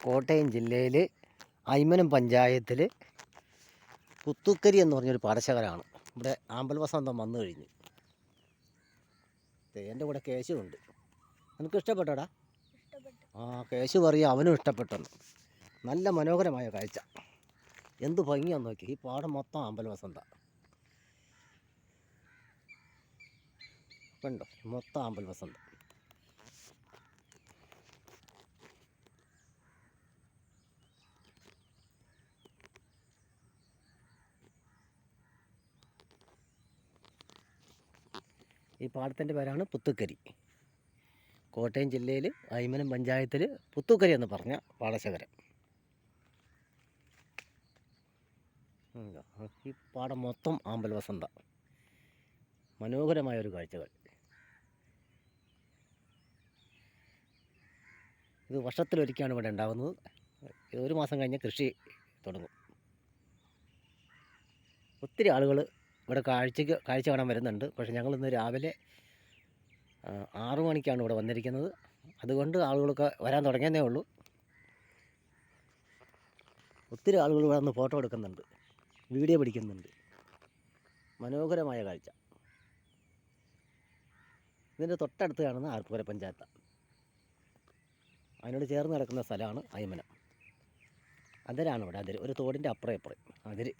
കോട്ടയം ജില്ലയിൽ അയ്മനം പഞ്ചായത്തിൽ പുത്തൂക്കരി എന്ന് പറഞ്ഞൊരു പാടശേഖരമാണ്. ഇവിടെ ആമ്പൽ വസന്തം വന്നു കഴിഞ്ഞു. എൻ്റെ കൂടെ കേശുണ്ട്. നിനക്ക് ഇഷ്ടപ്പെട്ടോടാ? ആ, കേശു പറയും അവനും ഇഷ്ടപ്പെട്ടെന്ന്. നല്ല മനോഹരമായ കാഴ്ച. എന്ത് ഭംഗിയാന്ന് നോക്കി. ഈ പാടം മൊത്തം ആമ്പൽ വസന്ത കണ്ടോ, മൊത്തം ആമ്പൽ വസന്ത. ഈ പാടത്തിൻ്റെ പേരാണ് പുത്തൂക്കരി. കോട്ടയം ജില്ലയിൽ അയ്മനം പഞ്ചായത്തിൽ പുത്തൂക്കരി എന്ന് പറഞ്ഞ പാടശേഖരം. ഈ പാടം മൊത്തം ആമ്പൽ വസന്ത. മനോഹരമായൊരു കാഴ്ചകൾ. ഇത് വർഷത്തിലൊരിക്കലാണ് ഇവിടെ ഉണ്ടാകുന്നത്. ഒരു മാസം കഴിഞ്ഞ് കൃഷി തുടങ്ങും. ഒത്തിരി ആളുകൾ ഇവിടെ കാഴ്ച കാണാൻ വരുന്നുണ്ട്. പക്ഷേ ഞങ്ങളിന്ന് രാവിലെ 6 മണിക്കാണ് ഇവിടെ വന്നിരിക്കുന്നത്. അതുകൊണ്ട് ആളുകളൊക്കെ വരാൻ തുടങ്ങിയതേ ഉള്ളൂ. ഒത്തിരി ആളുകൾ ഇവിടെ വന്ന് ഫോട്ടോ എടുക്കുന്നുണ്ട്, വീഡിയോ പിടിക്കുന്നുണ്ട്. മനോഹരമായ കാഴ്ച. ഇതിൻ്റെ തൊട്ടടുത്ത് കാണുന്ന ആർപ്പൂര പഞ്ചായത്താണ്. അതിനോട് ചേർന്ന് കിടക്കുന്ന സ്ഥലമാണ് അയ്മനം. അതിരാണ് ഇവിടെ. അതിര് ഒരു തോടിൻ്റെ അപ്പുറം അതിര്.